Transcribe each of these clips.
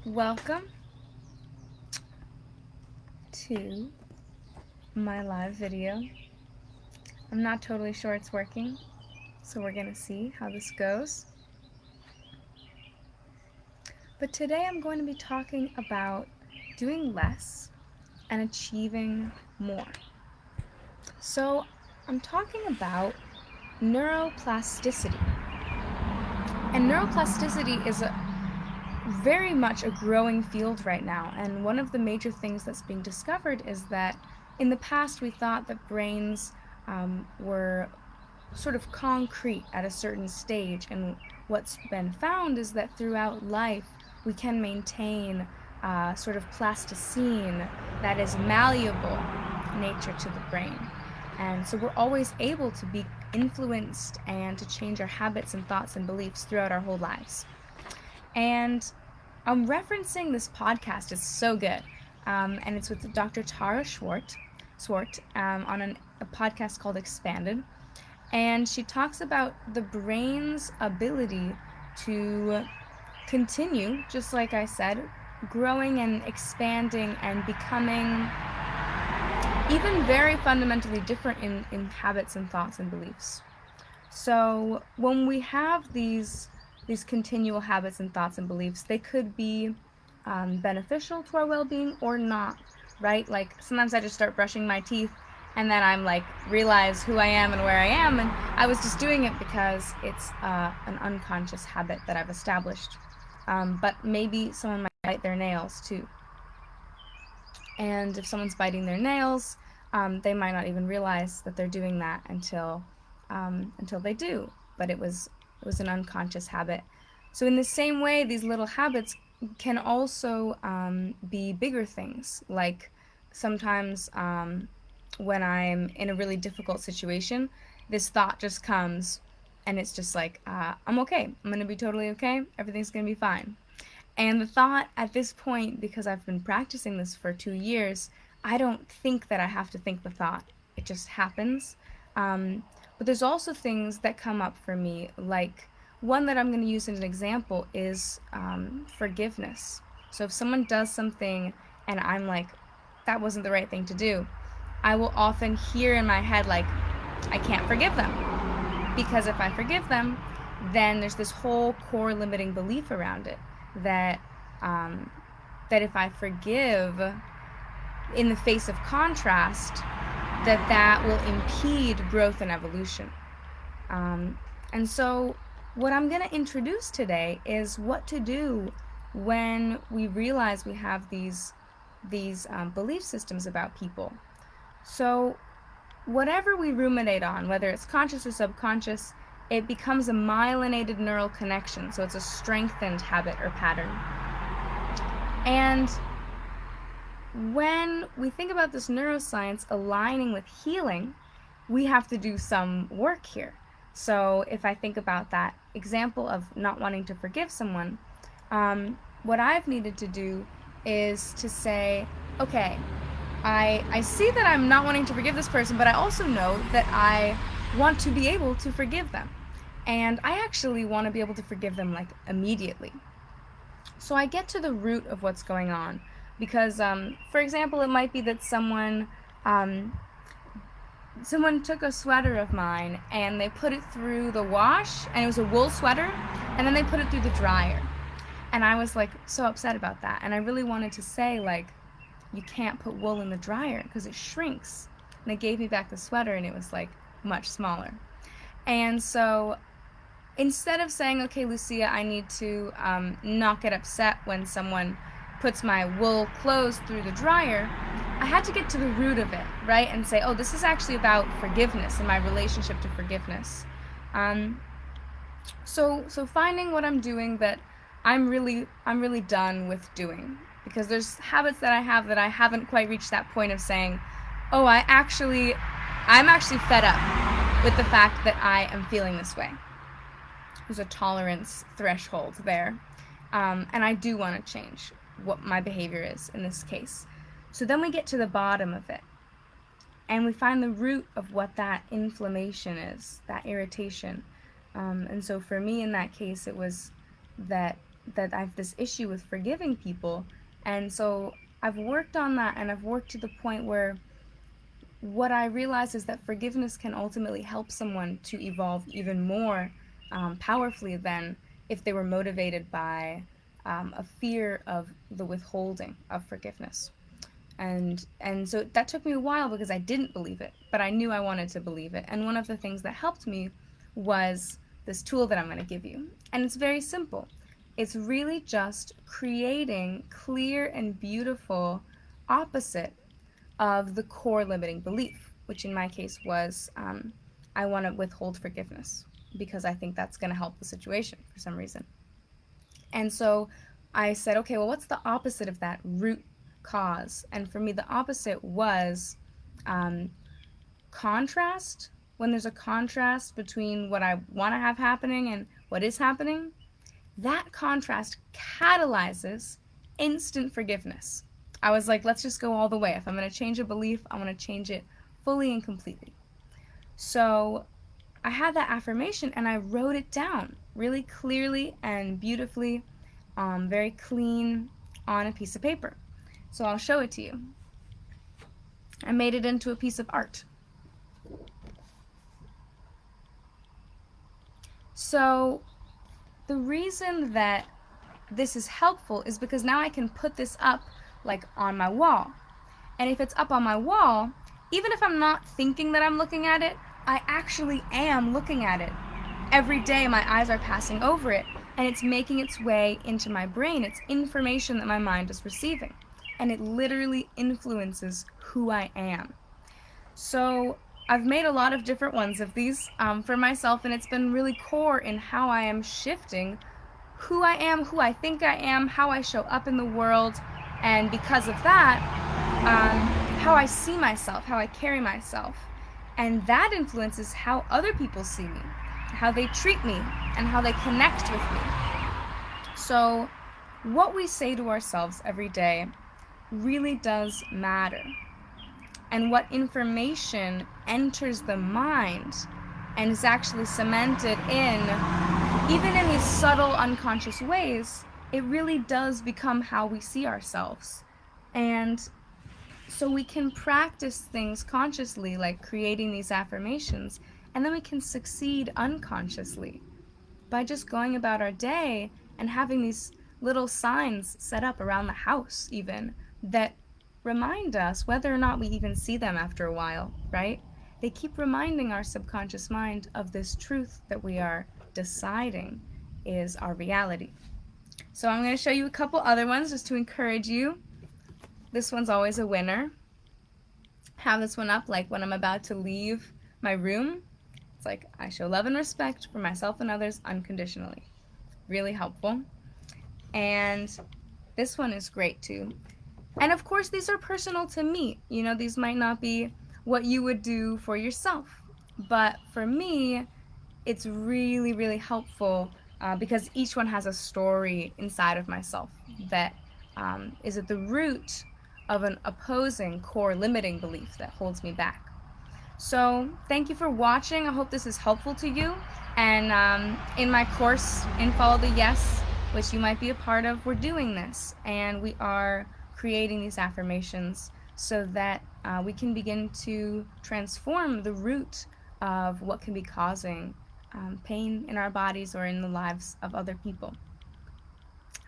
Welcome to my live video. I'm not totally sure it's working, so we're gonna see how this goes. But today I'm going to be talking about doing less and achieving more. So I'm talking about neuroplasticity. And neuroplasticity is very much a growing field right now, and one of the major things that's being discovered is that in the past we thought that brains were sort of concrete at a certain stage, and what's been found is that throughout life we can maintain sort of plasticine, that is malleable nature to the brain. And so we're always able to be influenced and to change our habits and thoughts and beliefs throughout our whole lives. And I'm referencing this podcast. It's so good. And it's with Dr. Tara Swart on a podcast called Expanded. And she talks about the brain's ability to continue, just like I said, growing and expanding and becoming even very fundamentally different in habits and thoughts and beliefs. So when we have these continual habits and thoughts and beliefs, they could be beneficial to our well-being or not, right? Like sometimes I just start brushing my teeth and then I'm like realize who I am and where I am, and I was just doing it because it's an unconscious habit that I've established. But maybe someone might bite their nails too. And if someone's biting their nails, they might not even realize that they're doing that until they do. But it was an unconscious habit. So in the same way, these little habits can also be bigger things. Like sometimes when I'm in a really difficult situation, this thought just comes, and it's just like, I'm okay. I'm going to be totally okay. Everything's going to be fine. And the thought at this point, because I've been practicing this for 2 years, I don't think that I have to think the thought. It just happens. But there's also things that come up for me, like one that I'm going to use as an example is forgiveness. So if someone does something and I'm like, that wasn't the right thing to do, I will often hear in my head, like, I can't forgive them. Because if I forgive them, then there's this whole core limiting belief around it that that if I forgive in the face of contrast, that will impede growth and evolution. And so what I'm going to introduce today is what to do when we realize we have these belief systems about people. So whatever we ruminate on, whether it's conscious or subconscious, it becomes a myelinated neural connection, so it's a strengthened habit or pattern. And when we think about this neuroscience aligning with healing, we have to do some work here. So if I think about that example of not wanting to forgive someone, what I've needed to do is to say, okay, I see that I'm not wanting to forgive this person, but I also know that I want to be able to forgive them. And I actually want to be able to forgive them like immediately. So I get to the root of what's going on. Because, for example, it might be that someone took a sweater of mine and they put it through the wash, and it was a wool sweater, and then they put it through the dryer. And I was like so upset about that. And I really wanted to say, like, you can't put wool in the dryer because it shrinks. And they gave me back the sweater and it was like much smaller. And so instead of saying, okay, Lucia, I need to not get upset when someone puts my wool clothes through the dryer, I had to get to the root of it, right? And say, oh, this is actually about forgiveness and my relationship to forgiveness. So finding what I'm doing that I'm really done with doing, because there's habits that I have that I haven't quite reached that point of saying, oh, I'm actually fed up with the fact that I am feeling this way. There's a tolerance threshold there, and I do want to change what my behavior is in this case. So then we get to the bottom of it, and we find the root of what that inflammation is, that irritation. And so for me in that case, it was that that I have this issue with forgiving people. And so I've worked on that, and I've worked to the point where what I realize is that forgiveness can ultimately help someone to evolve even more powerfully than if they were motivated by a fear of the withholding of forgiveness. And so that took me a while because I didn't believe it, but I knew I wanted to believe it. And one of the things that helped me was this tool that I'm going to give you. And it's very simple. It's really just creating clear and beautiful opposite of the core limiting belief, which in my case was I want to withhold forgiveness because I think that's going to help the situation for some reason. And so I said, okay, well, what's the opposite of that root cause? And for me, the opposite was contrast. When there's a contrast between what I want to have happening and what is happening, that contrast catalyzes instant forgiveness. I was like, let's just go all the way. If I'm going to change a belief, I want to change it fully and completely. So I had that affirmation and I wrote it down really clearly and beautifully, very clean on a piece of paper. So I'll show it to you. I made it into a piece of art. So the reason that this is helpful is because now I can put this up like on my wall. And if it's up on my wall, even if I'm not thinking that I'm looking at it, I actually am looking at it. Every day my eyes are passing over it, and it's making its way into my brain. It's information that my mind is receiving, and it literally influences who I am. So I've made a lot of different ones of these for myself, and it's been really core in how I am shifting who I am, who I think I am, how I show up in the world, and because of that, how I see myself, how I carry myself. And that influences how other people see me, how they treat me, and how they connect with me. So what we say to ourselves every day really does matter. And what information enters the mind and is actually cemented in, even in these subtle unconscious ways, it really does become how we see ourselves. And so we can practice things consciously, like creating these affirmations, and then we can succeed unconsciously by just going about our day and having these little signs set up around the house even that remind us, whether or not we even see them after a while, right? They keep reminding our subconscious mind of this truth that we are deciding is our reality. So I'm going to show you a couple other ones just to encourage you. This one's always a winner. Have this one up like when I'm about to leave my room. It's like, I show love and respect for myself and others unconditionally. Really helpful. And this one is great too. And of course, these are personal to me. You know, these might not be what you would do for yourself. But for me, it's really, really helpful because each one has a story inside of myself that is at the root of an opposing core limiting belief that holds me back. So thank you for watching. I hope this is helpful to you. And in my course, in Follow the Yes, which you might be a part of, we're doing this. And we are creating these affirmations so that we can begin to transform the root of what can be causing pain in our bodies or in the lives of other people.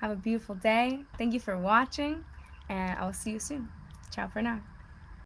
Have a beautiful day. Thank you for watching, and I will see you soon. Ciao for now.